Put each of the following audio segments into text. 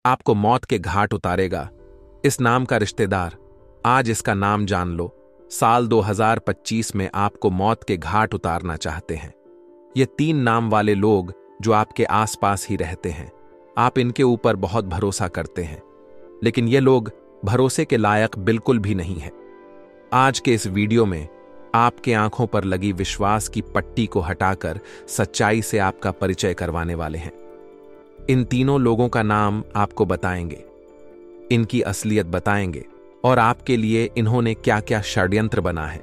आपको मौत के घाट उतारेगा। इस नाम का रिश्तेदार, आज इसका नाम जान लो। साल 2025 में आपको मौत के घाट उतारना चाहते हैं। ये 3 नाम वाले लोग जो आपके आसपास ही रहते हैं, आप इनके ऊपर बहुत भरोसा करते हैं, लेकिन ये लोग भरोसे के लायक बिल्कुल भी नहीं है। आज के इस वीडियो में आपके आंखों पर लगी विश्वास की पट्टी को हटाकर सच्चाई से आपका परिचय करवाने वाले हैं। इन तीनों लोगों का नाम आपको बताएंगे, इनकी असलियत बताएंगे और आपके लिए इन्होंने क्या क्या षड्यंत्र बना है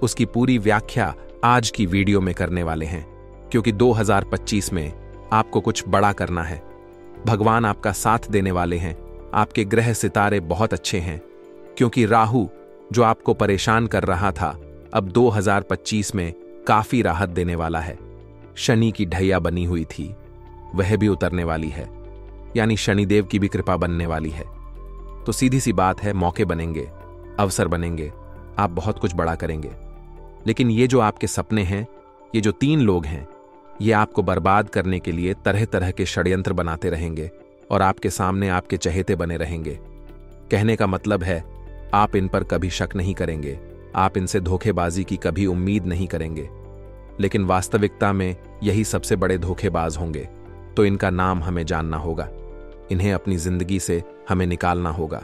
उसकी पूरी व्याख्या आज की वीडियो में करने वाले हैं। क्योंकि 2025 में आपको कुछ बड़ा करना है। भगवान आपका साथ देने वाले हैं। आपके ग्रह सितारे बहुत अच्छे हैं, क्योंकि राहु जो आपको परेशान कर रहा था अब 2025 में काफी राहत देने वाला है। शनि की ढैया बनी हुई थी, वह भी उतरने वाली है, यानी शनिदेव की भी कृपा बनने वाली है। तो सीधी सी बात है, मौके बनेंगे, अवसर बनेंगे, आप बहुत कुछ बड़ा करेंगे। लेकिन ये जो आपके सपने हैं, ये जो 3 लोग हैं, ये आपको बर्बाद करने के लिए तरह तरह के षड्यंत्र बनाते रहेंगे और आपके सामने आपके चहेते बने रहेंगे। कहने का मतलब है, आप इन पर कभी शक नहीं करेंगे, आप इनसे धोखेबाजी की कभी उम्मीद नहीं करेंगे, लेकिन वास्तविकता में यही सबसे बड़े धोखेबाज होंगे। तो इनका नाम हमें जानना होगा, इन्हें अपनी जिंदगी से हमें निकालना होगा,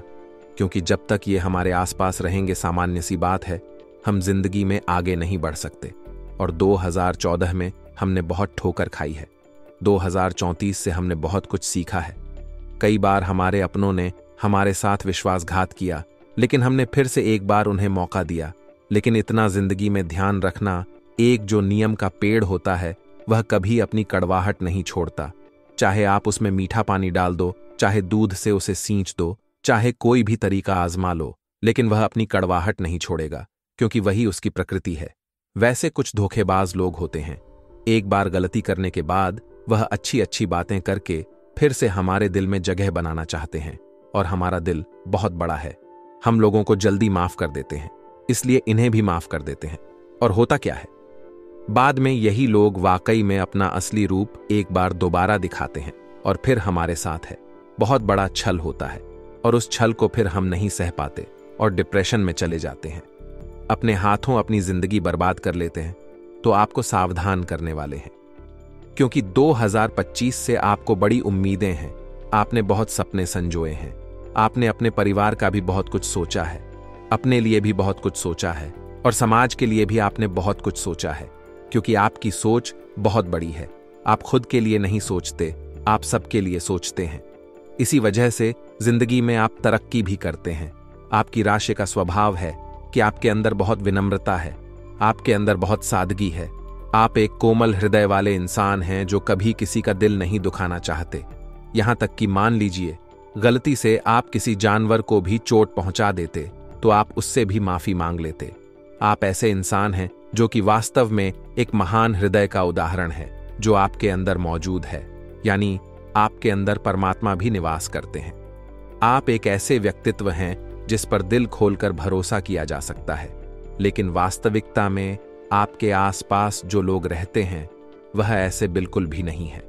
क्योंकि जब तक ये हमारे आसपास रहेंगे, सामान्य सी बात है, हम जिंदगी में आगे नहीं बढ़ सकते। और 2014 में हमने बहुत ठोकर खाई है। 2034 से हमने बहुत कुछ सीखा है। कई बार हमारे अपनों ने हमारे साथ विश्वासघात किया, लेकिन हमने फिर से एक बार उन्हें मौका दिया। लेकिन इतना जिंदगी में ध्यान रखना, एक जो नियम का पेड़ होता है वह कभी अपनी कड़वाहट नहीं छोड़ता। चाहे आप उसमें मीठा पानी डाल दो, चाहे दूध से उसे सींच दो, चाहे कोई भी तरीका आजमा लो, लेकिन वह अपनी कड़वाहट नहीं छोड़ेगा, क्योंकि वही उसकी प्रकृति है। वैसे कुछ धोखेबाज लोग होते हैं, एक बार गलती करने के बाद वह अच्छी अच्छी बातें करके फिर से हमारे दिल में जगह बनाना चाहते हैं। और हमारा दिल बहुत बड़ा है, हम लोगों को जल्दी माफ कर देते हैं, इसलिए इन्हें भी माफ कर देते हैं। और होता क्या है, बाद में यही लोग वाकई में अपना असली रूप एक बार दोबारा दिखाते हैं और फिर हमारे साथ है। बहुत बड़ा छल होता है और उस छल को फिर हम नहीं सह पाते और डिप्रेशन में चले जाते हैं, अपने हाथों अपनी जिंदगी बर्बाद कर लेते हैं। तो आपको सावधान करने वाले हैं, क्योंकि 2025 से आपको बड़ी उम्मीदें हैं। आपने बहुत सपने संजोए हैं, आपने अपने परिवार का भी बहुत कुछ सोचा है, अपने लिए भी बहुत कुछ सोचा है और समाज के लिए भी आपने बहुत कुछ सोचा है, क्योंकि आपकी सोच बहुत बड़ी है। आप खुद के लिए नहीं सोचते, आप सबके लिए सोचते हैं। इसी वजह से जिंदगी में आप तरक्की भी करते हैं। आपकी राशि का स्वभाव है कि आपके अंदर बहुत विनम्रता है, आपके अंदर बहुत सादगी है। आप एक कोमल हृदय वाले इंसान हैं जो कभी किसी का दिल नहीं दुखाना चाहते। यहां तक कि मान लीजिए गलती से आप किसी जानवर को भी चोट पहुंचा देते तो आप उससे भी माफी मांग लेते। आप ऐसे इंसान हैं जो कि वास्तव में एक महान हृदय का उदाहरण है जो आपके अंदर मौजूद है, यानी आपके अंदर परमात्मा भी निवास करते हैं। आप एक ऐसे व्यक्तित्व हैं जिस पर दिल खोलकर भरोसा किया जा सकता है, लेकिन वास्तविकता में आपके आसपास जो लोग रहते हैं वह ऐसे बिल्कुल भी नहीं है।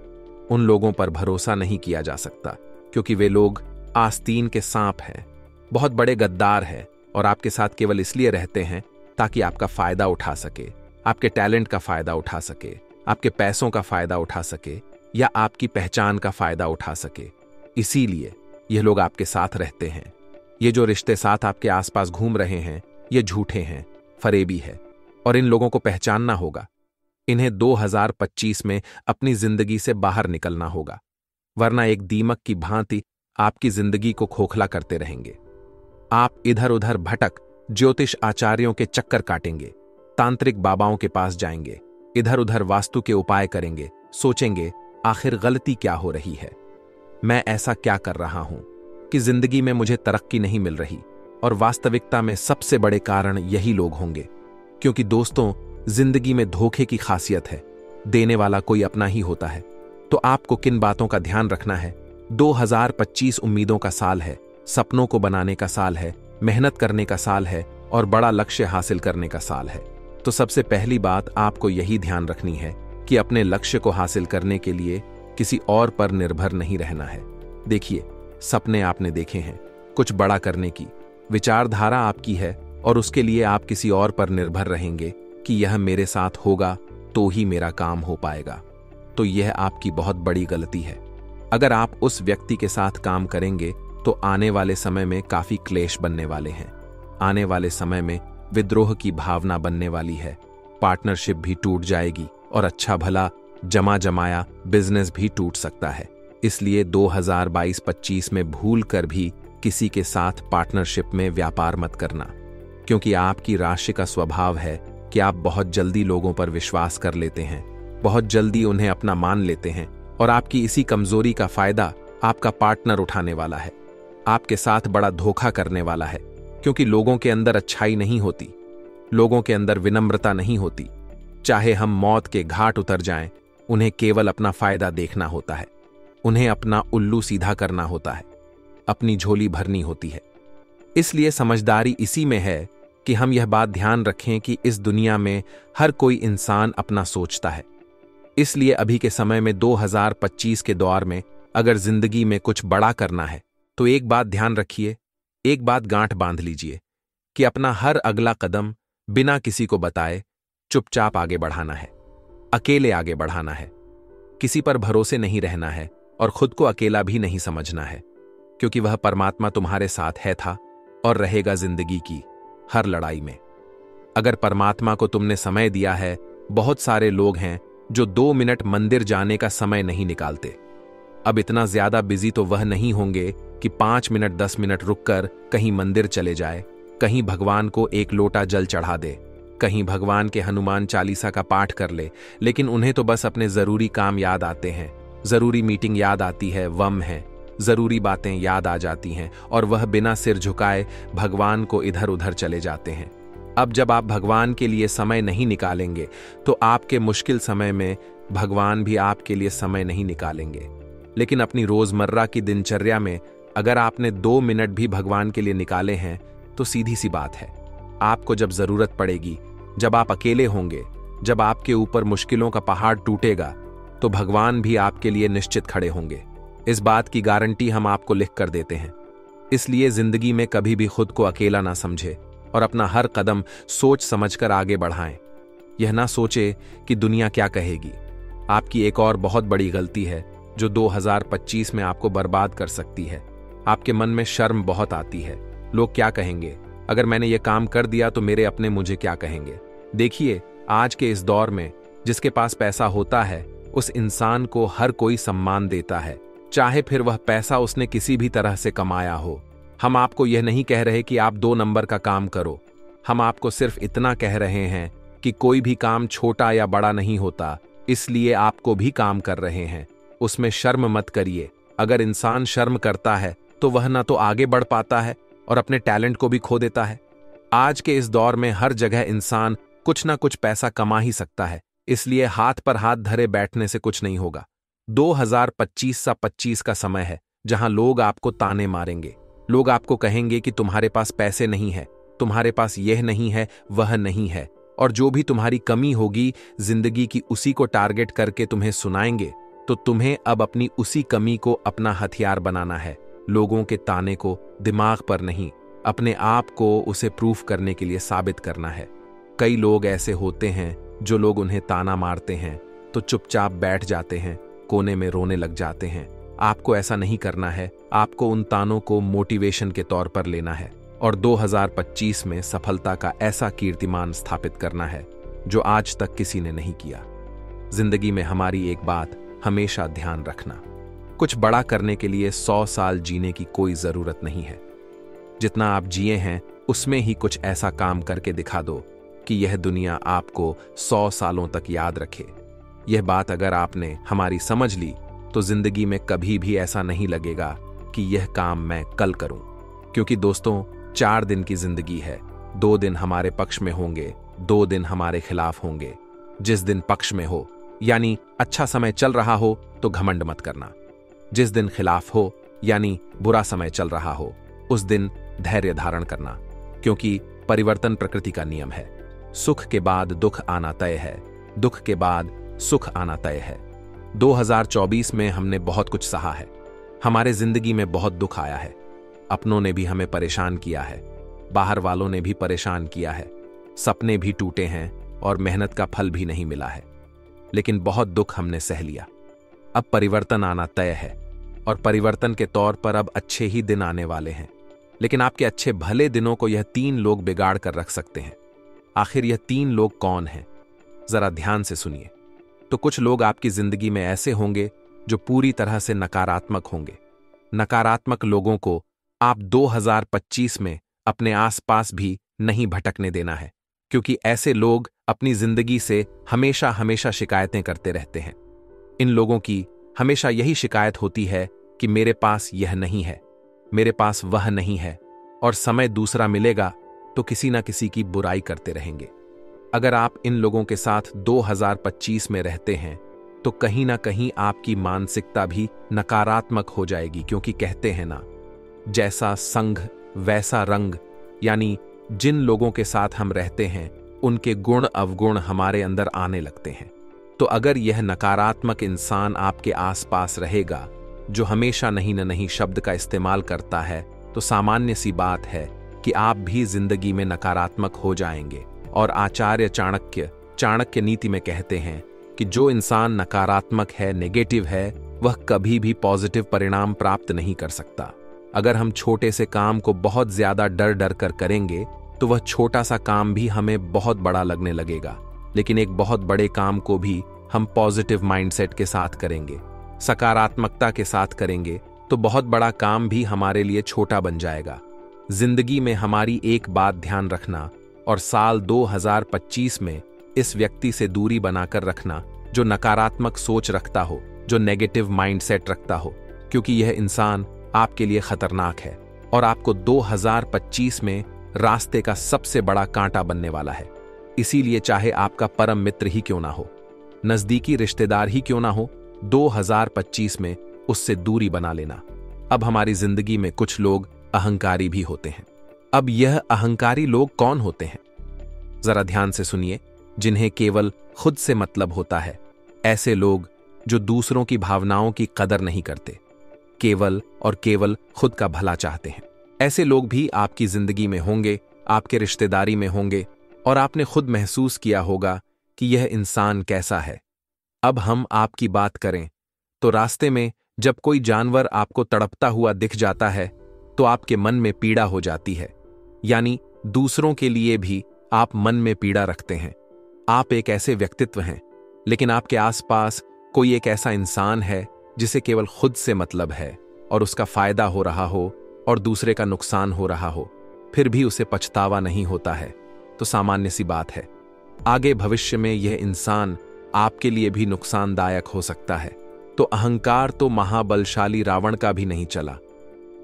उन लोगों पर भरोसा नहीं किया जा सकता, क्योंकि वे लोग आस्तीन के सांप हैं, बहुत बड़े गद्दार हैं और आपके साथ केवल इसलिए रहते हैं ताकि आपका फायदा उठा सके, आपके टैलेंट का फायदा उठा सके, आपके पैसों का फायदा उठा सके या आपकी पहचान का फायदा उठा सके। इसीलिए ये लोग आपके साथ रहते हैं। ये जो रिश्ते साथ आपके आसपास घूम रहे हैं ये झूठे हैं, फरेबी है और इन लोगों को पहचानना होगा। इन्हें 2025 में अपनी जिंदगी से बाहर निकलना होगा, वरना एक दीमक की भांति आपकी जिंदगी को खोखला करते रहेंगे। आप इधर उधर भटक ज्योतिष आचार्यों के चक्कर काटेंगे, तांत्रिक बाबाओं के पास जाएंगे, इधर उधर वास्तु के उपाय करेंगे, सोचेंगे आखिर गलती क्या हो रही है, मैं ऐसा क्या कर रहा हूं कि जिंदगी में मुझे तरक्की नहीं मिल रही। और वास्तविकता में सबसे बड़े कारण यही लोग होंगे, क्योंकि दोस्तों जिंदगी में धोखे की खासियत है, देने वाला कोई अपना ही होता है। तो आपको किन बातों का ध्यान रखना है? 2025 उम्मीदों का साल है, सपनों को बनाने का साल है, मेहनत करने का साल है और बड़ा लक्ष्य हासिल करने का साल है। तो सबसे पहली बात आपको यही ध्यान रखनी है कि अपने लक्ष्य को हासिल करने के लिए किसी और पर निर्भर नहीं रहना है। देखिए, सपने आपने देखे हैं, कुछ बड़ा करने की विचारधारा आपकी है और उसके लिए आप किसी और पर निर्भर रहेंगे कि यह मेरे साथ होगा तो ही मेरा काम हो पाएगा, तो यह आपकी बहुत बड़ी गलती है। अगर आप उस व्यक्ति के साथ काम करेंगे तो आने वाले समय में काफी क्लेश बनने वाले हैं। आने वाले समय में विद्रोह की भावना बनने वाली है, पार्टनरशिप भी टूट जाएगी और अच्छा भला जमा जमाया बिजनेस भी टूट सकता है। इसलिए 2022-25 में भूल कर भी किसी के साथ पार्टनरशिप में व्यापार मत करना, क्योंकि आपकी राशि का स्वभाव है कि आप बहुत जल्दी लोगों पर विश्वास कर लेते हैं, बहुत जल्दी उन्हें अपना मान लेते हैं और आपकी इसी कमजोरी का फायदा आपका पार्टनर उठाने वाला है, आपके साथ बड़ा धोखा करने वाला है, क्योंकि लोगों के अंदर अच्छाई नहीं होती, लोगों के अंदर विनम्रता नहीं होती। चाहे हम मौत के घाट उतर जाएं, उन्हें केवल अपना फायदा देखना होता है, उन्हें अपना उल्लू सीधा करना होता है, अपनी झोली भरनी होती है। इसलिए समझदारी इसी में है कि हम यह बात ध्यान रखें कि इस दुनिया में हर कोई इंसान अपना सोचता है। इसलिए अभी के समय में 2025 के दौर में अगर जिंदगी में कुछ बड़ा करना है तो एक बात ध्यान रखिए, एक बात गांठ बांध लीजिए कि अपना हर अगला कदम बिना किसी को बताए चुपचाप आगे बढ़ाना है, अकेले आगे बढ़ाना है। किसी पर भरोसे नहीं रहना है और खुद को अकेला भी नहीं समझना है, क्योंकि वह परमात्मा तुम्हारे साथ है, था और रहेगा जिंदगी की हर लड़ाई में। अगर परमात्मा को तुमने समय दिया है, बहुत सारे लोग हैं जो 2 मिनट मंदिर जाने का समय नहीं निकालते। अब इतना ज्यादा बिजी तो वह नहीं होंगे कि 5 मिनट 10 मिनट रुककर कहीं मंदिर चले जाए, कहीं भगवान को एक लोटा जल चढ़ा दे, कहीं भगवान के हनुमान चालीसा का पाठ कर ले, लेकिन उन्हें तो बस अपने जरूरी काम याद आते हैं, जरूरी मीटिंग याद आती है, वम है, जरूरी बातें याद आ जाती हैं और वह बिना सिर झुकाए भगवान को इधर उधर चले जाते हैं। अब जब आप भगवान के लिए समय नहीं निकालेंगे तो आपके मुश्किल समय में भगवान भी आपके लिए समय नहीं निकालेंगे। लेकिन अपनी रोजमर्रा की दिनचर्या में अगर आपने 2 मिनट भी भगवान के लिए निकाले हैं तो सीधी सी बात है, आपको जब जरूरत पड़ेगी, जब आप अकेले होंगे, जब आपके ऊपर मुश्किलों का पहाड़ टूटेगा, तो भगवान भी आपके लिए निश्चित खड़े होंगे। इस बात की गारंटी हम आपको लिख कर देते हैं। इसलिए जिंदगी में कभी भी खुद को अकेला ना समझे और अपना हर कदम सोच समझकर आगे बढ़ाएं। यह ना सोचे कि दुनिया क्या कहेगी। आपकी एक और बहुत बड़ी गलती है जो 2025 में आपको बर्बाद कर सकती है। आपके मन में शर्म बहुत आती है, लोग क्या कहेंगे, अगर मैंने ये काम कर दिया तो मेरे अपने मुझे क्या कहेंगे। देखिए, आज के इस दौर में जिसके पास पैसा होता है उस इंसान को हर कोई सम्मान देता है, चाहे फिर वह पैसा उसने किसी भी तरह से कमाया हो। हम आपको यह नहीं कह रहे कि आप 2 नंबर का काम करो, हम आपको सिर्फ इतना कह रहे हैं कि कोई भी काम छोटा या बड़ा नहीं होता, इसलिए आपको भी काम कर रहे हैं, उसमें शर्म मत करिए। अगर इंसान शर्म करता है तो वह ना तो आगे बढ़ पाता है और अपने टैलेंट को भी खो देता है। आज के इस दौर में हर जगह इंसान कुछ ना कुछ पैसा कमा ही सकता है, इसलिए हाथ पर हाथ धरे बैठने से कुछ नहीं होगा। 2025 का समय है जहां लोग आपको ताने मारेंगे, लोग आपको कहेंगे कि तुम्हारे पास पैसे नहीं है, तुम्हारे पास यह नहीं है, वह नहीं है, और जो भी तुम्हारी कमी होगी जिंदगी की उसी को टारगेट करके तुम्हें सुनाएंगे। तो तुम्हें अब अपनी उसी कमी को अपना हथियार बनाना है, लोगों के ताने को दिमाग पर नहीं, अपने आप को उसे प्रूफ करने के लिए साबित करना है। कई लोग ऐसे होते हैं जो लोग उन्हें ताना मारते हैं तो चुपचाप बैठ जाते हैं, कोने में रोने लग जाते हैं। आपको ऐसा नहीं करना है, आपको उन तानों को मोटिवेशन के तौर पर लेना है और 2025 में सफलता का ऐसा कीर्तिमान स्थापित करना है जो आज तक किसी ने नहीं किया। जिंदगी में हमारी एक बात हमेशा ध्यान रखना, कुछ बड़ा करने के लिए 100 साल जीने की कोई जरूरत नहीं है। जितना आप जिए हैं उसमें ही कुछ ऐसा काम करके दिखा दो कि यह दुनिया आपको 100 सालों तक याद रखे। यह बात अगर आपने हमारी समझ ली तो जिंदगी में कभी भी ऐसा नहीं लगेगा कि यह काम मैं कल करूं, क्योंकि दोस्तों 4 दिन की जिंदगी है। 2 दिन हमारे पक्ष में होंगे, 2 दिन हमारे खिलाफ होंगे। जिस दिन पक्ष में हो यानी अच्छा समय चल रहा हो तो घमंड मत करना, जिस दिन खिलाफ हो यानी बुरा समय चल रहा हो उस दिन धैर्य धारण करना, क्योंकि परिवर्तन प्रकृति का नियम है। सुख के बाद दुख आना तय है, दुख के बाद सुख आना तय है। 2024 में हमने बहुत कुछ सहा है, हमारे जिंदगी में बहुत दुख आया है। अपनों ने भी हमें परेशान किया है, बाहर वालों ने भी परेशान किया है, सपने भी टूटे हैं और मेहनत का फल भी नहीं मिला है। लेकिन बहुत दुख हमने सह लिया। अब परिवर्तन आना तय है और परिवर्तन के तौर पर अब अच्छे ही दिन आने वाले हैं। लेकिन आपके अच्छे भले दिनों को यह 3 लोग बिगाड़ कर रख सकते हैं। आखिर यह 3 लोग कौन हैं? जरा ध्यान से सुनिए। तो कुछ लोग आपकी जिंदगी में ऐसे होंगे जो पूरी तरह से नकारात्मक होंगे। नकारात्मक लोगों को आप 2025 में अपने आसपास भी नहीं भटकने देना है, क्योंकि ऐसे लोग अपनी जिंदगी से हमेशा हमेशा शिकायतें करते रहते हैं। इन लोगों की हमेशा यही शिकायत होती है कि मेरे पास यह नहीं है, मेरे पास वह नहीं है, और समय दूसरा मिलेगा तो किसी ना किसी की बुराई करते रहेंगे। अगर आप इन लोगों के साथ 2025 में रहते हैं तो कहीं ना कहीं आपकी मानसिकता भी नकारात्मक हो जाएगी, क्योंकि कहते हैं ना, जैसा संग वैसा रंग। यानी जिन लोगों के साथ हम रहते हैं उनके गुण अवगुण हमारे अंदर आने लगते हैं। तो अगर यह नकारात्मक इंसान आपके आसपास रहेगा जो हमेशा नहीं न नहीं शब्द का इस्तेमाल करता है, तो सामान्य सी बात है कि आप भी जिंदगी में नकारात्मक हो जाएंगे। और आचार्य चाणक्य नीति में कहते हैं कि जो इंसान नकारात्मक है, नेगेटिव है, वह कभी भी पॉजिटिव परिणाम प्राप्त नहीं कर सकता। अगर हम छोटे से काम को बहुत ज्यादा डर डर कर करेंगे तो वह छोटा सा काम भी हमें बहुत बड़ा लगने लगेगा। लेकिन एक बहुत बड़े काम को भी हम पॉजिटिव माइंडसेट के साथ करेंगे, सकारात्मकता के साथ करेंगे, तो बहुत बड़ा काम भी हमारे लिए छोटा बन जाएगा। जिंदगी में हमारी एक बात ध्यान रखना और साल 2025 में इस व्यक्ति से दूरी बनाकर रखना जो नकारात्मक सोच रखता हो, जो नेगेटिव माइंडसेट रखता हो, क्योंकि यह इंसान आपके लिए खतरनाक है और आपको 2025 में रास्ते का सबसे बड़ा कांटा बनने वाला है। इसीलिए चाहे आपका परम मित्र ही क्यों ना हो, नजदीकी रिश्तेदार ही क्यों ना हो, 2025 में उससे दूरी बना लेना। अब हमारी जिंदगी में कुछ लोग अहंकारी भी होते हैं। अब यह अहंकारी लोग कौन होते हैं? जरा ध्यान से सुनिए। जिन्हें केवल खुद से मतलब होता है, ऐसे लोग जो दूसरों की भावनाओं की कदर नहीं करते, केवल और केवल खुद का भला चाहते हैं, ऐसे लोग भी आपकी जिंदगी में होंगे, आपके रिश्तेदारी में होंगे, और आपने खुद महसूस किया होगा कि यह इंसान कैसा है। अब हम आपकी बात करें तो रास्ते में जब कोई जानवर आपको तड़पता हुआ दिख जाता है तो आपके मन में पीड़ा हो जाती है। यानी दूसरों के लिए भी आप मन में पीड़ा रखते हैं। आप एक ऐसे व्यक्तित्व हैं, लेकिन आपके आसपास कोई एक ऐसा इंसान है जिसे केवल खुद से मतलब है और उसका फायदा हो रहा हो और दूसरे का नुकसान हो रहा हो, फिर भी उसे पछतावा नहीं होता है, तो सामान्य सी बात है आगे भविष्य में यह इंसान आपके लिए भी नुकसानदायक हो सकता है। तो अहंकार तो महाबलशाली रावण का भी नहीं चला।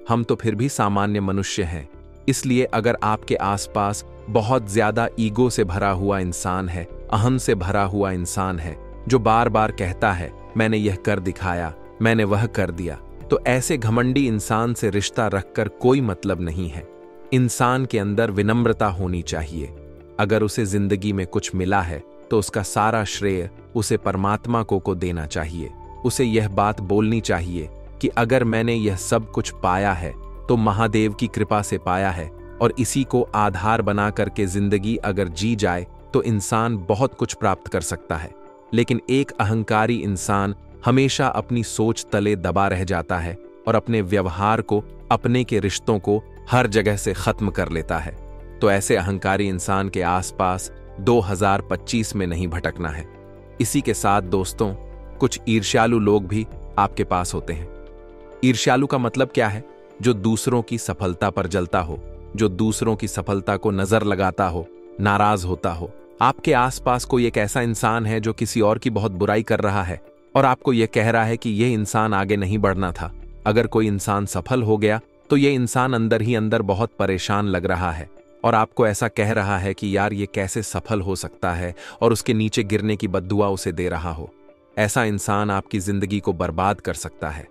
हम तो फिर भी सामान्य मनुष्य हैं। इसलिए अगर आपके आसपास बहुत ज्यादा ईगो से भरा हुआ इंसान है, अहम से भरा हुआ इंसान है, जो बार बार कहता है मैंने यह कर दिखाया, मैंने वह कर दिया, तो ऐसे घमंडी इंसान से रिश्ता रखकर कोई मतलब नहीं है। इंसान के अंदर विनम्रता होनी चाहिए। अगर उसे जिंदगी में कुछ मिला है तो उसका सारा श्रेय उसे परमात्मा को देना चाहिए। उसे यह बात बोलनी चाहिए कि अगर मैंने यह सब कुछ पाया है तो महादेव की कृपा से पाया है, और इसी को आधार बना करके जिंदगी अगर जी जाए तो इंसान बहुत कुछ प्राप्त कर सकता है। लेकिन एक अहंकारी इंसान हमेशा अपनी सोच तले दबा रह जाता है और अपने व्यवहार को, अपने के रिश्तों को हर जगह से खत्म कर लेता है। तो ऐसे अहंकारी इंसान के आसपास 2025 में नहीं भटकना है। इसी के साथ दोस्तों, कुछ ईर्ष्यालु लोग भी आपके पास होते हैं। ईर्ष्यालु का मतलब क्या है? जो दूसरों की सफलता पर जलता हो, जो दूसरों की सफलता को नजर लगाता हो, नाराज होता हो। आपके आसपास कोई एक ऐसा इंसान है जो किसी और की बहुत बुराई कर रहा है और आपको यह कह रहा है कि यह इंसान आगे नहीं बढ़ना था। अगर कोई इंसान सफल हो गया तो यह इंसान अंदर ही अंदर बहुत परेशान लग रहा है और आपको ऐसा कह रहा है कि यार ये कैसे सफल हो सकता है, और उसके नीचे गिरने की बद्दुआ उसे दे रहा हो। ऐसा इंसान आपकी जिंदगी को बर्बाद कर सकता है।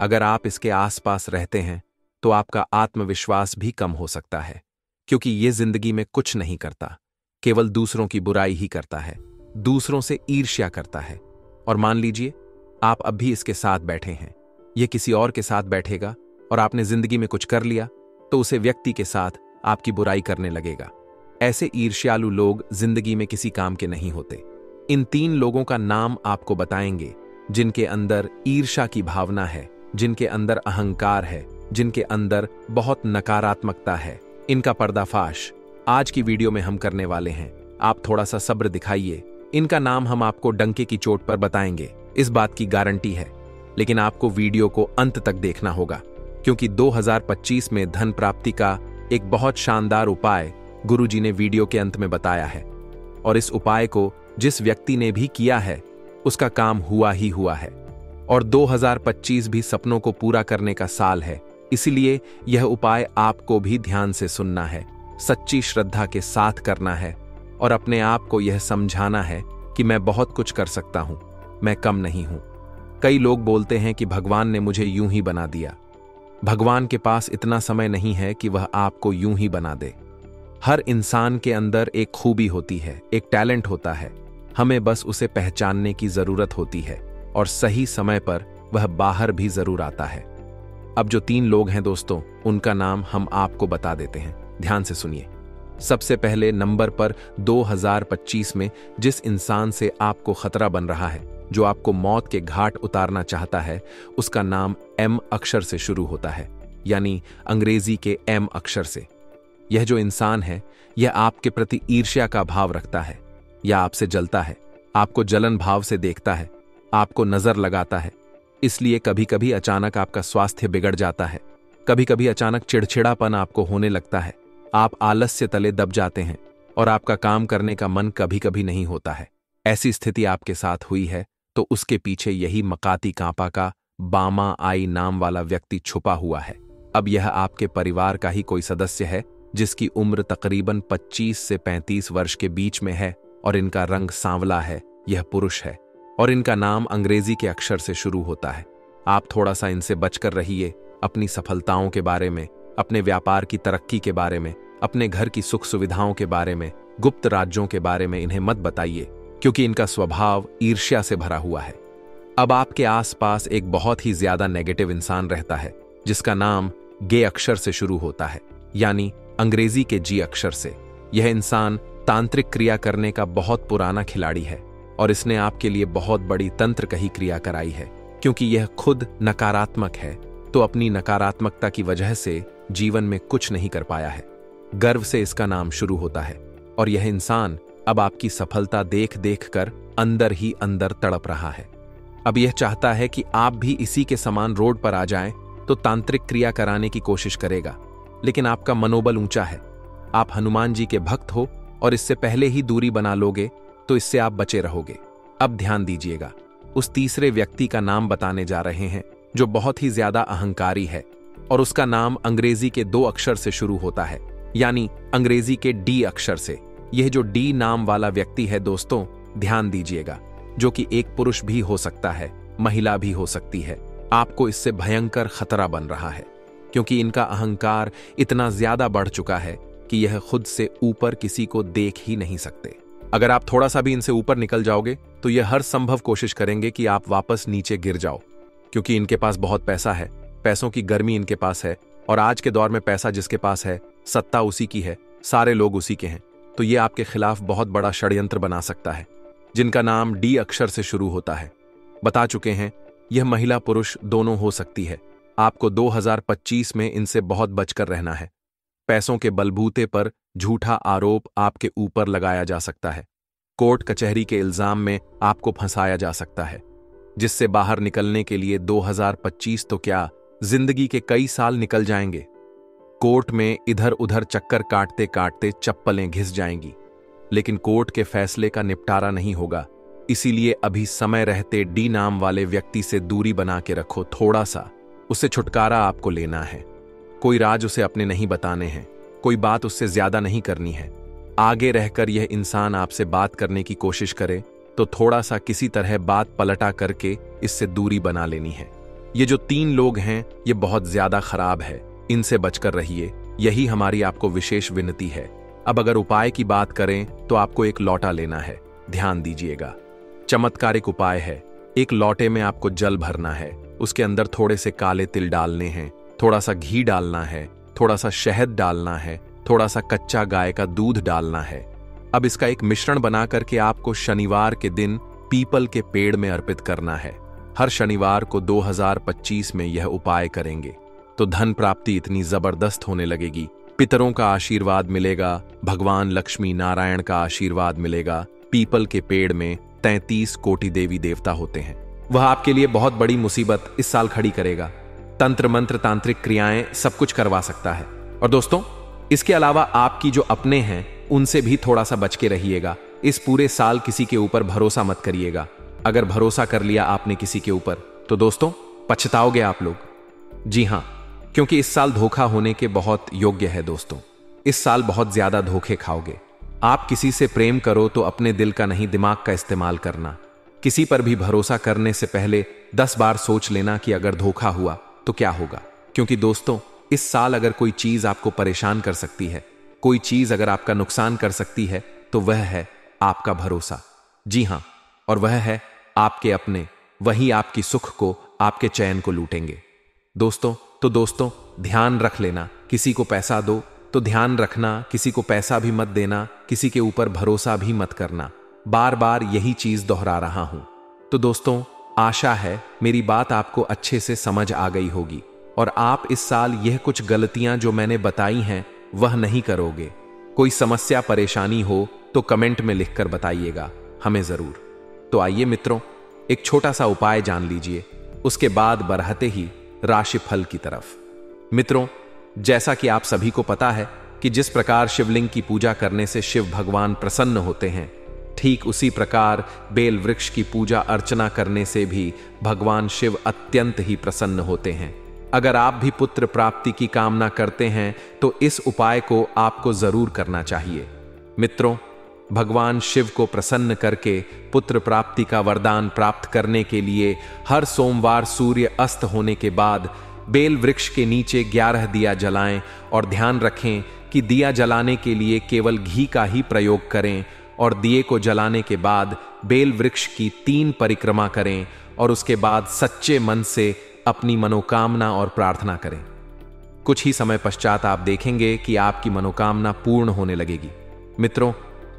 अगर आप इसके आसपास रहते हैं तो आपका आत्मविश्वास भी कम हो सकता है, क्योंकि ये जिंदगी में कुछ नहीं करता, केवल दूसरों की बुराई ही करता है, दूसरों से ईर्ष्या करता है। और मान लीजिए आप अब भी इसके साथ बैठे हैं, यह किसी और के साथ बैठेगा और आपने जिंदगी में कुछ कर लिया तो उसे व्यक्ति के साथ आपकी बुराई करने लगेगा। ऐसे ईर्ष्यालु लोग जिंदगी में किसी काम के नहीं होते। इन 3 लोगों का नाम आपको बताएंगे जिनके अंदर ईर्ष्या की भावना है, जिनके अंदर अहंकार है, जिनके अंदर बहुत नकारात्मकता है। इनका पर्दाफाश आज की वीडियो में हम करने वाले हैं। आप थोड़ा सा सब्र दिखाइए। इनका नाम हम आपको डंके की चोट पर बताएंगे, इस बात की गारंटी है। लेकिन आपको वीडियो को अंत तक देखना होगा, क्योंकि 2025 में धन प्राप्ति का एक बहुत शानदार उपाय गुरुजी ने वीडियो के अंत में बताया है। और इस उपाय को जिस व्यक्ति ने भी किया है उसका काम हुआ ही हुआ है। और 2025 भी सपनों को पूरा करने का साल है, इसलिए यह उपाय आपको भी ध्यान से सुनना है, सच्ची श्रद्धा के साथ करना है और अपने आप को यह समझाना है कि मैं बहुत कुछ कर सकता हूं, मैं कम नहीं हूं। कई लोग बोलते हैं कि भगवान ने मुझे यूं ही बना दिया। भगवान के पास इतना समय नहीं है कि वह आपको यूं ही बना दे। हर इंसान के अंदर एक खूबी होती है, एक टैलेंट होता है। हमें बस उसे पहचानने की जरूरत होती है और सही समय पर वह बाहर भी जरूर आता है। अब जो 3 लोग हैं दोस्तों, उनका नाम हम आपको बता देते हैं, ध्यान से सुनिए। सबसे पहले नंबर पर 2025 में जिस इंसान से आपको खतरा बन रहा है, जो आपको मौत के घाट उतारना चाहता है, उसका नाम M अक्षर से शुरू होता है, यानी अंग्रेजी के M अक्षर से। यह जो इंसान है, यह आपके प्रति ईर्ष्या का भाव रखता है या आपसे जलता है, आपको जलन भाव से देखता है, आपको नजर लगाता है। इसलिए कभी कभी अचानक आपका स्वास्थ्य बिगड़ जाता है, कभी कभी अचानक चिड़चिड़ापन आपको होने लगता है, आप आलस्य तले दब जाते हैं और आपका काम करने का मन कभी कभी नहीं होता है। ऐसी स्थिति आपके साथ हुई है तो उसके पीछे यही मकाती कांपा का बामा आई नाम वाला व्यक्ति छुपा हुआ है। अब यह आपके परिवार का ही कोई सदस्य है जिसकी उम्र तकरीबन 25 से 35 वर्ष के बीच में है और इनका रंग सांवला है। यह पुरुष है और इनका नाम अंग्रेजी के अक्षर से शुरू होता है। आप थोड़ा सा इनसे बचकर रहिए। अपनी सफलताओं के बारे में, अपने व्यापार की तरक्की के बारे में, अपने घर की सुख सुविधाओं के बारे में, गुप्त राज्यों के बारे में इन्हें मत बताइए, क्योंकि इनका स्वभाव ईर्ष्या से भरा हुआ है। अब आपके आसपास एक बहुत ही ज्यादा नेगेटिव इंसान रहता है जिसका नाम गे अक्षर से शुरू होता है, यानी अंग्रेजी के जी अक्षर से। यह इंसान तांत्रिक क्रिया करने का बहुत पुराना खिलाड़ी है और इसने आपके लिए बहुत बड़ी तंत्र कही क्रिया कराई है। क्योंकि यह खुद नकारात्मक है तो अपनी नकारात्मकता की वजह से जीवन में कुछ नहीं कर पाया है। गर्व से इसका नाम शुरू होता है और यह इंसान अब आपकी सफलता देख देख कर अंदर ही अंदर तड़प रहा है। अब यह चाहता है कि आप भी इसी के समान रोड पर आ जाएं तो तांत्रिक क्रिया कराने की कोशिश करेगा। लेकिन आपका मनोबल ऊंचा है, आप हनुमान जी के भक्त हो और इससे पहले ही दूरी बना लोगे तो इससे आप बचे रहोगे। अब ध्यान दीजिएगा, उस तीसरे व्यक्ति का नाम बताने जा रहे हैं जो बहुत ही ज्यादा अहंकारी है और उसका नाम अंग्रेजी के 2 अक्षर से शुरू होता है, यानी अंग्रेजी के डी अक्षर से। यह जो डी नाम वाला व्यक्ति है दोस्तों, ध्यान दीजिएगा, जो कि एक पुरुष भी हो सकता है, महिला भी हो सकती है। आपको इससे भयंकर खतरा बन रहा है क्योंकि इनका अहंकार इतना ज्यादा बढ़ चुका है कि यह खुद से ऊपर किसी को देख ही नहीं सकते। अगर आप थोड़ा सा भी इनसे ऊपर निकल जाओगे तो यह हर संभव कोशिश करेंगे कि आप वापस नीचे गिर जाओ, क्योंकि इनके पास बहुत पैसा है, पैसों की गर्मी इनके पास है और आज के दौर में पैसा जिसके पास है, सत्ता उसी की है, सारे लोग उसी के हैं। तो ये आपके खिलाफ बहुत बड़ा षड्यंत्र बना सकता है। जिनका नाम डी अक्षर से शुरू होता है, बता चुके हैं, यह महिला पुरुष दोनों हो सकती है। आपको 2025 में इनसे बहुत बचकर रहना है। पैसों के बलबूते पर झूठा आरोप आपके ऊपर लगाया जा सकता है। कोर्ट कचहरी के इल्जाम में आपको फंसाया जा सकता है, जिससे बाहर निकलने के लिए 2025 तो क्या, जिंदगी के कई साल निकल जाएंगे। कोर्ट में इधर उधर चक्कर काटते काटते चप्पलें घिस जाएंगी, लेकिन कोर्ट के फैसले का निपटारा नहीं होगा। इसीलिए अभी समय रहते डी नाम वाले व्यक्ति से दूरी बना के रखो। थोड़ा सा उससे छुटकारा आपको लेना है। कोई राज उसे अपने नहीं बताने हैं, कोई बात उससे ज्यादा नहीं करनी है। आगे रहकर यह इंसान आपसे बात करने की कोशिश करे तो थोड़ा सा किसी तरह बात पलटा करके इससे दूरी बना लेनी है। ये जो 3 लोग हैं ये बहुत ज्यादा खराब है, इनसे बचकर रहिए, यही हमारी आपको विशेष विनती है। अब अगर उपाय की बात करें तो आपको एक लौटा लेना है। ध्यान दीजिएगा, चमत्कारिक उपाय है। एक लौटे में आपको जल भरना है उसके अंदर थोड़े से काले तिल डालने हैं, थोड़ा सा घी डालना है, थोड़ा सा शहद डालना है, थोड़ा सा कच्चा गाय का दूध डालना है। अब इसका एक मिश्रण बना करके आपको शनिवार के दिन पीपल के पेड़ में अर्पित करना है। हर शनिवार को 2025 में यह उपाय करेंगे तो धन प्राप्ति इतनी जबरदस्त होने लगेगी, पितरों का आशीर्वाद मिलेगा, भगवान लक्ष्मी नारायण का आशीर्वाद मिलेगा। पीपल के पेड़ में 33 कोटि देवी देवता होते हैं। वह आपके लिए बहुत बड़ी मुसीबत इस साल खड़ी करेगा। तंत्र मंत्र तांत्रिक क्रियाएं सब कुछ करवा सकता है। और दोस्तों, इसके अलावा आपकी जो अपने हैं उनसे भी थोड़ा सा बच के रहिएगा। इस पूरे साल किसी के ऊपर भरोसा मत करिएगा। अगर भरोसा कर लिया आपने किसी के ऊपर तो दोस्तों पछताओगे आप लोग। जी हां, क्योंकि इस साल धोखा होने के बहुत योग्य है दोस्तों। इस साल बहुत ज्यादा धोखे खाओगे। आप किसी से प्रेम करो तो अपने दिल का नहीं, दिमाग का इस्तेमाल करना। किसी पर भी भरोसा करने से पहले 10 बार सोच लेना कि अगर धोखा हुआ तो क्या होगा। क्योंकि दोस्तों, इस साल अगर कोई चीज आपको परेशान कर सकती है, कोई चीज अगर आपका नुकसान कर सकती है, तो वह है आपका भरोसा। जी हां, और वह है आपके अपने। वही आपकी सुख को, आपके चैन को लूटेंगे दोस्तों ध्यान रख लेना। किसी को पैसा दो तो ध्यान रखना, किसी को पैसा भी मत देना, किसी के ऊपर भरोसा भी मत करना। बार बार यही चीज दोहरा रहा हूं। तो दोस्तों, आशा है मेरी बात आपको अच्छे से समझ आ गई होगी और आप इस साल यह कुछ गलतियां जो मैंने बताई हैं वह नहीं करोगे। कोई समस्या परेशानी हो तो कमेंट में लिखकर बताइएगा हमें जरूर। तो आइए मित्रों, एक छोटा सा उपाय जान लीजिए, उसके बाद बढ़ते ही राशिफल की तरफ। मित्रों, जैसा कि आप सभी को पता है कि जिस प्रकार शिवलिंग की पूजा करने से शिव भगवान प्रसन्न होते हैं, ठीक उसी प्रकार बेल वृक्ष की पूजा अर्चना करने से भी भगवान शिव अत्यंत ही प्रसन्न होते हैं। अगर आप भी पुत्र प्राप्ति की कामना करते हैं तो इस उपाय को आपको जरूर करना चाहिए। मित्रों, भगवान शिव को प्रसन्न करके पुत्र प्राप्ति का वरदान प्राप्त करने के लिए हर सोमवार सूर्य अस्त होने के बाद बेल वृक्ष के नीचे 11 दिया जलाएं और ध्यान रखें कि दिया जलाने के लिए केवल घी का ही प्रयोग करें और दिए को जलाने के बाद बेल वृक्ष की 3 परिक्रमा करें और उसके बाद सच्चे मन से अपनी मनोकामना और प्रार्थना करें। कुछ ही समय पश्चात आप देखेंगे कि आपकी मनोकामना पूर्ण होने लगेगी। मित्रों,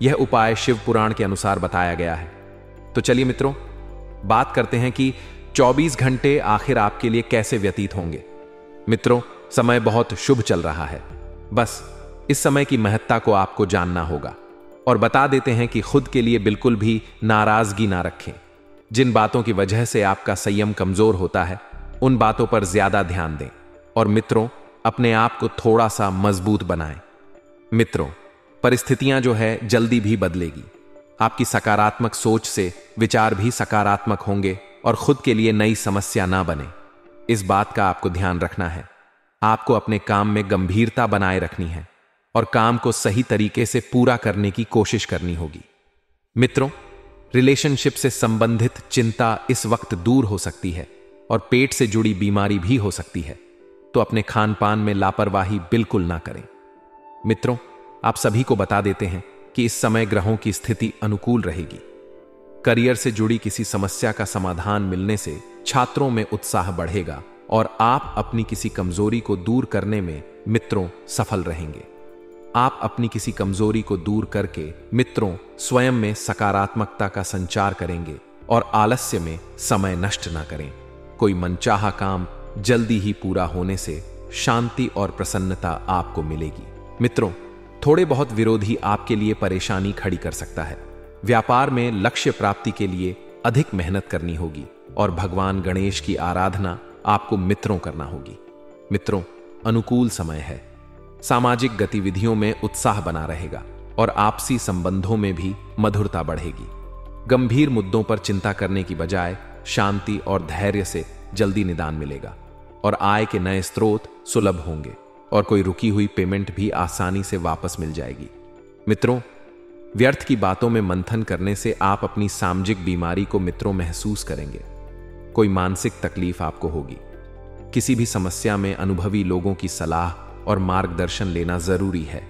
यह उपाय शिव पुराण के अनुसार बताया गया है। तो चलिए मित्रों, बात करते हैं कि 24 घंटे आखिर आपके लिए कैसे व्यतीत होंगे। मित्रों, समय बहुत शुभ चल रहा है। बस इस समय की महत्ता को आपको जानना होगा और बता देते हैं कि खुद के लिए बिल्कुल भी नाराजगी ना रखें। जिन बातों की वजह से आपका संयम कमजोर होता है उन बातों पर ज्यादा ध्यान दें और मित्रों, अपने आप को थोड़ा सा मजबूत बनाएं। मित्रों, परिस्थितियां जो है जल्दी भी बदलेगी। आपकी सकारात्मक सोच से विचार भी सकारात्मक होंगे और खुद के लिए नई समस्या ना बने, इस बात का आपको ध्यान रखना है। आपको अपने काम में गंभीरता बनाए रखनी है और काम को सही तरीके से पूरा करने की कोशिश करनी होगी। मित्रों, रिलेशनशिप से संबंधित चिंता इस वक्त दूर हो सकती है और पेट से जुड़ी बीमारी भी हो सकती है, तो अपने खान पान में लापरवाही बिल्कुल ना करें। मित्रों, आप सभी को बता देते हैं कि इस समय ग्रहों की स्थिति अनुकूल रहेगी। करियर से जुड़ी किसी समस्या का समाधान मिलने से छात्रों में उत्साह बढ़ेगा और आप अपनी किसी कमजोरी को दूर करने में मित्रों सफल रहेंगे। आप अपनी किसी कमजोरी को दूर करके मित्रों स्वयं में सकारात्मकता का संचार करेंगे और आलस्य में समय नष्ट ना करें। कोई मनचाहा काम जल्दी ही पूरा होने से शांति और प्रसन्नता आपको मिलेगी। मित्रों, थोड़े बहुत विरोधी आपके लिए परेशानी खड़ी कर सकता है। व्यापार में लक्ष्य प्राप्ति के लिए अधिक मेहनत करनी होगी और भगवान गणेश की आराधना आपको मित्रों करना होगी। मित्रों, अनुकूल समय है। सामाजिक गतिविधियों में उत्साह बना रहेगा और आपसी संबंधों में भी मधुरता बढ़ेगी। गंभीर मुद्दों पर चिंता करने की बजाय शांति और धैर्य से जल्दी निदान मिलेगा और आय के नए स्रोत सुलभ होंगे और कोई रुकी हुई पेमेंट भी आसानी से वापस मिल जाएगी। मित्रों, व्यर्थ की बातों में मंथन करने से आप अपनी सामाजिक बीमारी को मित्रों महसूस करेंगे। कोई मानसिक तकलीफ आपको होगी। किसी भी समस्या में अनुभवी लोगों की सलाह और मार्गदर्शन लेना जरूरी है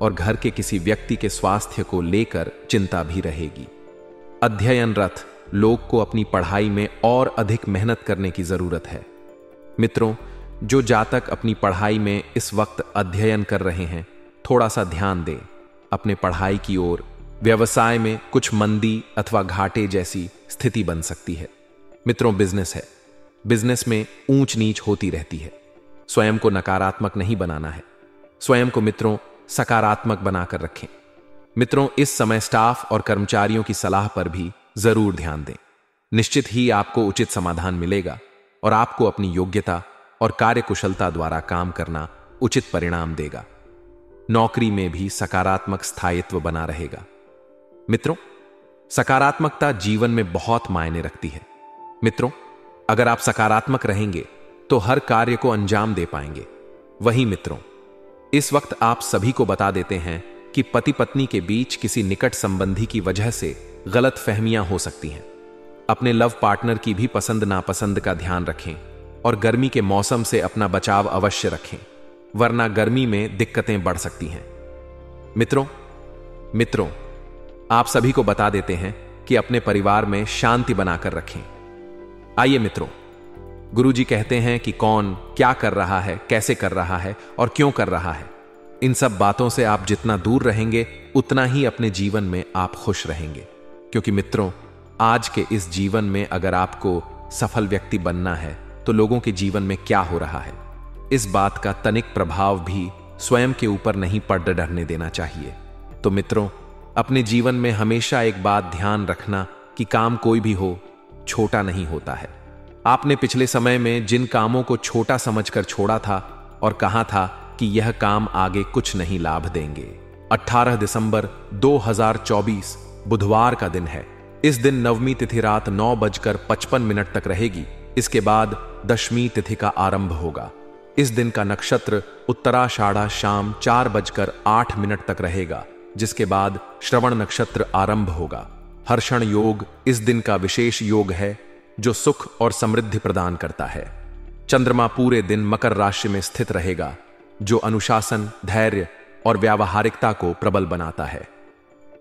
और घर के किसी व्यक्ति के स्वास्थ्य को लेकर चिंता भी रहेगी। अध्ययनरत लोग को अपनी पढ़ाई में और अधिक मेहनत करने की जरूरत है। मित्रों, जो जातक अपनी पढ़ाई में इस वक्त अध्ययन कर रहे हैं, थोड़ा सा ध्यान दें अपने पढ़ाई की ओर। व्यवसाय में कुछ मंदी अथवा घाटे जैसी स्थिति बन सकती है। मित्रों, बिजनेस है, बिजनेस में ऊंच नीच होती रहती है। स्वयं को नकारात्मक नहीं बनाना है, स्वयं को मित्रों सकारात्मक बनाकर रखें। मित्रों, इस समय स्टाफ और कर्मचारियों की सलाह पर भी जरूर ध्यान दें। निश्चित ही आपको उचित समाधान मिलेगा और आपको अपनी योग्यता और कार्यकुशलता द्वारा काम करना उचित परिणाम देगा। नौकरी में भी सकारात्मक स्थायित्व बना रहेगा। मित्रों, सकारात्मकता जीवन में बहुत मायने रखती है। मित्रों, अगर आप सकारात्मक रहेंगे तो हर कार्य को अंजाम दे पाएंगे। वहीं मित्रों, इस वक्त आप सभी को बता देते हैं कि पति पत्नी के बीच किसी निकट संबंधी की वजह से गलत फहमियां हो सकती हैं। अपने लव पार्टनर की भी पसंद नापसंद का ध्यान रखें और गर्मी के मौसम से अपना बचाव अवश्य रखें, वरना गर्मी में दिक्कतें बढ़ सकती हैं। मित्रों, आप सभी को बता देते हैं कि अपने परिवार में शांति बनाकर रखें। आइए मित्रों, गुरुजी कहते हैं कि कौन क्या कर रहा है, कैसे कर रहा है और क्यों कर रहा है। इन सब बातों से आप जितना दूर रहेंगे उतना ही अपने जीवन में आप खुश रहेंगे। क्योंकि मित्रों, आज के इस जीवन में अगर आपको सफल व्यक्ति बनना है तो लोगों के जीवन में क्या हो रहा है, इस बात का तनिक प्रभाव भी स्वयं के ऊपर नहीं पड़ डरने देना चाहिए। तो मित्रों, अपने जीवन में हमेशा एक बात ध्यान रखना कि काम कोई भी हो, छोटा नहीं होता है। आपने पिछले समय में जिन कामों को छोटा समझकर छोड़ा था और कहा था कि यह काम आगे कुछ नहीं लाभ देंगे। 18 दिसंबर 2024 बुधवार का दिन है। इस दिन नवमी तिथि रात 9:55 तक रहेगी। इसके बाद दशमी तिथि का आरंभ होगा। इस दिन का नक्षत्र उत्तराषाढ़ा शाम 4:08 तक रहेगा, जिसके बाद श्रवण नक्षत्र आरंभ होगा। हर्षण योग इस दिन का विशेष योग है जो सुख और समृद्धि प्रदान करता है। चंद्रमा पूरे दिन मकर राशि में स्थित रहेगा, जो अनुशासन, धैर्य और व्यावहारिकता को प्रबल बनाता है।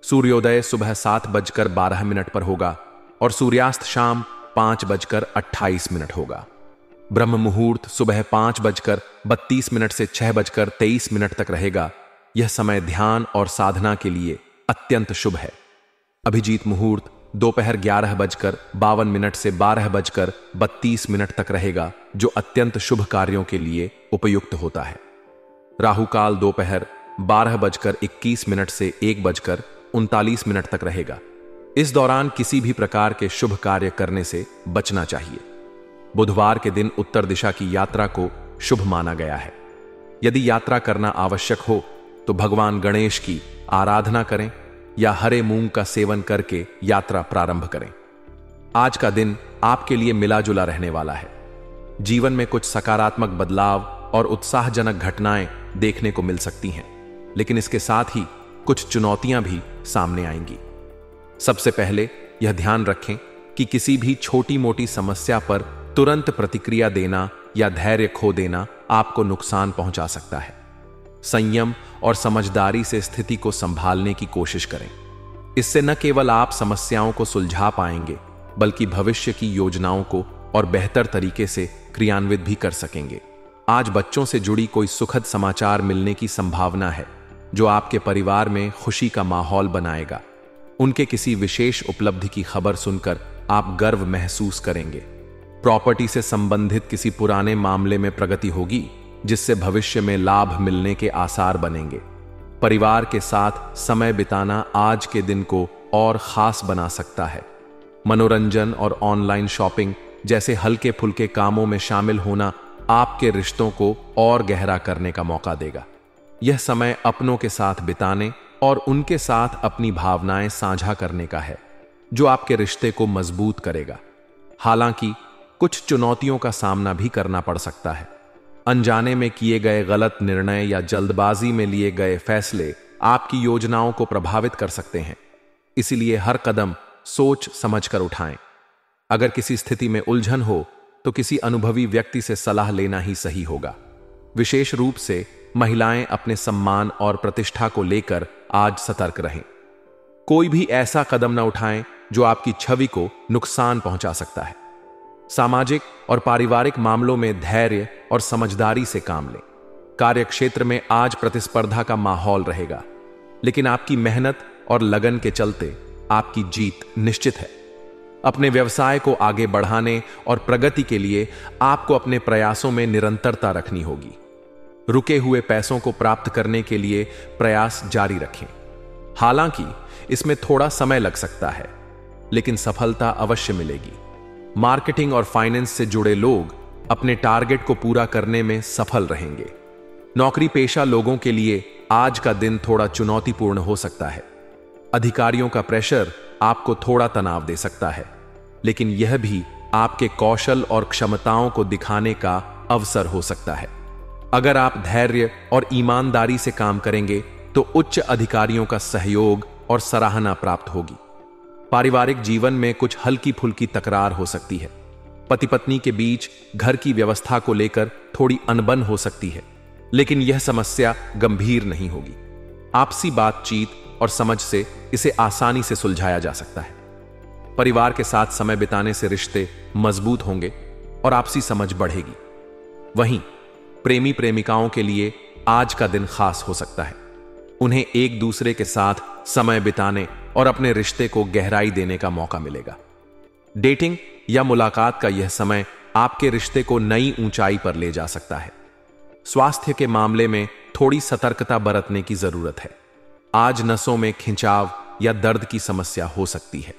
सूर्योदय सुबह 7:12 पर होगा और सूर्यास्त शाम 5:28 होगा। ब्रह्म मुहूर्त सुबह 5:32 से 6:23 तक रहेगा। यह समय ध्यान और साधना के लिए अत्यंत शुभ है। अभिजीत मुहूर्त दोपहर 11:52 से 12:32 तक रहेगा, जो अत्यंत शुभ कार्यों के लिए उपयुक्त होता है। राहुकाल दोपहर 12:21 से 1:39 तक रहेगा। इस दौरान किसी भी प्रकार के शुभ कार्य करने से बचना चाहिए। बुधवार के दिन उत्तर दिशा की यात्रा को शुभ माना गया है। यदि यात्रा करना आवश्यक हो तो भगवान गणेश की आराधना करें या हरे मूंग का सेवन करके यात्रा प्रारंभ करें। आज का दिन आपके लिए मिला जुला रहने वाला है। जीवन में कुछ सकारात्मक बदलाव और उत्साहजनक घटनाएं देखने को मिल सकती हैं, लेकिन इसके साथ ही कुछ चुनौतियां भी सामने आएंगी। सबसे पहले यह ध्यान रखें कि किसी भी छोटी मोटी समस्या पर तुरंत प्रतिक्रिया देना या धैर्य खो देना आपको नुकसान पहुंचा सकता है। संयम और समझदारी से स्थिति को संभालने की कोशिश करें। इससे न केवल आप समस्याओं को सुलझा पाएंगे, बल्कि भविष्य की योजनाओं को और बेहतर तरीके से क्रियान्वित भी कर सकेंगे। आज बच्चों से जुड़ी कोई सुखद समाचार मिलने की संभावना है, जो आपके परिवार में खुशी का माहौल बनाएगा। उनके किसी विशेष उपलब्धि की खबर सुनकर आप गर्व महसूस करेंगे। प्रॉपर्टी से संबंधित किसी पुराने मामले में प्रगति होगी, जिससे भविष्य में लाभ मिलने के आसार बनेंगे। परिवार के साथ समय बिताना आज के दिन को और खास बना सकता है। मनोरंजन और ऑनलाइन शॉपिंग जैसे हल्के फुल्के कामों में शामिल होना आपके रिश्तों को और गहरा करने का मौका देगा। यह समय अपनों के साथ बिताने और उनके साथ अपनी भावनाएं साझा करने का है, जो आपके रिश्ते को मजबूत करेगा। हालांकि कुछ चुनौतियों का सामना भी करना पड़ सकता है। अनजाने में किए गए गलत निर्णय या जल्दबाजी में लिए गए फैसले आपकी योजनाओं को प्रभावित कर सकते हैं। इसीलिए हर कदम सोच समझकर उठाएं। अगर किसी स्थिति में उलझन हो तो किसी अनुभवी व्यक्ति से सलाह लेना ही सही होगा। विशेष रूप से महिलाएं अपने सम्मान और प्रतिष्ठा को लेकर आज सतर्क रहें। कोई भी ऐसा कदम न उठाएं जो आपकी छवि को नुकसान पहुंचा सकता है। सामाजिक और पारिवारिक मामलों में धैर्य और समझदारी से काम लें। कार्यक्षेत्र में आज प्रतिस्पर्धा का माहौल रहेगा, लेकिन आपकी मेहनत और लगन के चलते आपकी जीत निश्चित है। अपने व्यवसाय को आगे बढ़ाने और प्रगति के लिए आपको अपने प्रयासों में निरंतरता रखनी होगी। रुके हुए पैसों को प्राप्त करने के लिए प्रयास जारी रखें। हालांकि इसमें थोड़ा समय लग सकता है, लेकिन सफलता अवश्य मिलेगी। मार्केटिंग और फाइनेंस से जुड़े लोग अपने टारगेट को पूरा करने में सफल रहेंगे। नौकरी पेशा लोगों के लिए आज का दिन थोड़ा चुनौतीपूर्ण हो सकता है। अधिकारियों का प्रेशर आपको थोड़ा तनाव दे सकता है, लेकिन यह भी आपके कौशल और क्षमताओं को दिखाने का अवसर हो सकता है। अगर आप धैर्य और ईमानदारी से काम करेंगे तो उच्च अधिकारियों का सहयोग और सराहना प्राप्त होगी। पारिवारिक जीवन में कुछ हल्की फुल्की तकरार हो सकती है। पति पत्नी के बीच घर की व्यवस्था को लेकर थोड़ी अनबन हो सकती है, लेकिन यह समस्या गंभीर नहीं होगी। आपसी बातचीत और समझ से इसे आसानी से सुलझाया जा सकता है। परिवार के साथ समय बिताने से रिश्ते मजबूत होंगे और आपसी समझ बढ़ेगी। वहीं प्रेमी प्रेमिकाओं के लिए आज का दिन खास हो सकता है। उन्हें एक दूसरे के साथ समय बिताने और अपने रिश्ते को गहराई देने का मौका मिलेगा। डेटिंग या मुलाकात का यह समय आपके रिश्ते को नई ऊंचाई पर ले जा सकता है। स्वास्थ्य के मामले में थोड़ी सतर्कता बरतने की जरूरत है। आज नसों में खिंचाव या दर्द की समस्या हो सकती है।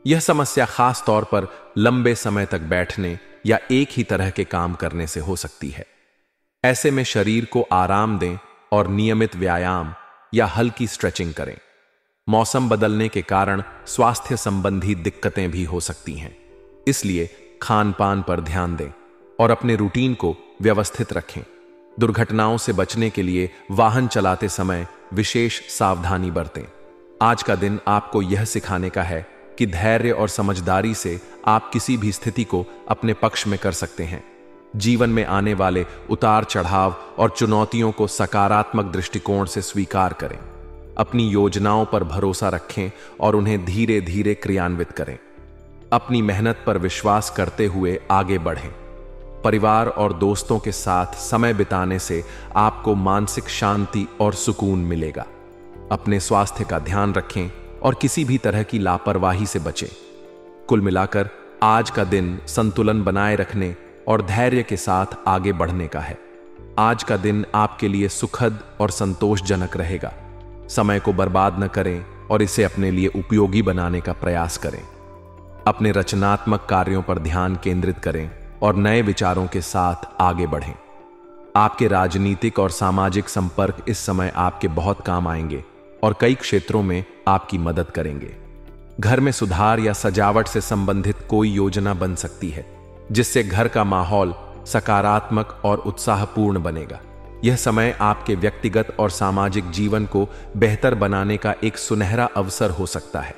यह समस्या खास तौर पर लंबे समय तक बैठने या एक ही तरह के काम करने से हो सकती है। ऐसे में शरीर को आराम दें और नियमित व्यायाम या हल्की स्ट्रेचिंग करें। मौसम बदलने के कारण स्वास्थ्य संबंधी दिक्कतें भी हो सकती हैं, इसलिए खान पान पर ध्यान दें और अपने रूटीन को व्यवस्थित रखें। दुर्घटनाओं से बचने के लिए वाहन चलाते समय विशेष सावधानी बरतें। आज का दिन आपको यह सिखाने का है कि धैर्य और समझदारी से आप किसी भी स्थिति को अपने पक्ष में कर सकते हैं। जीवन में आने वाले उतार चढ़ाव और चुनौतियों को सकारात्मक दृष्टिकोण से स्वीकार करें। अपनी योजनाओं पर भरोसा रखें और उन्हें धीरे धीरे क्रियान्वित करें। अपनी मेहनत पर विश्वास करते हुए आगे बढ़ें। परिवार और दोस्तों के साथ समय बिताने से आपको मानसिक शांति और सुकून मिलेगा। अपने स्वास्थ्य का ध्यान रखें और किसी भी तरह की लापरवाही से बचें। कुल मिलाकर आज का दिन संतुलन बनाए रखने और धैर्य के साथ आगे बढ़ने का है। आज का दिन आपके लिए सुखद और संतोषजनक रहेगा। समय को बर्बाद न करें और इसे अपने लिए उपयोगी बनाने का प्रयास करें। अपने रचनात्मक कार्यों पर ध्यान केंद्रित करें और नए विचारों के साथ आगे बढ़ें। आपके राजनीतिक और सामाजिक संपर्क इस समय आपके बहुत काम आएंगे और कई क्षेत्रों में आपकी मदद करेंगे। घर में सुधार या सजावट से संबंधित कोई योजना बन सकती है, जिससे घर का माहौल सकारात्मक और उत्साहपूर्ण बनेगा। यह समय आपके व्यक्तिगत और सामाजिक जीवन को बेहतर बनाने का एक सुनहरा अवसर हो सकता है।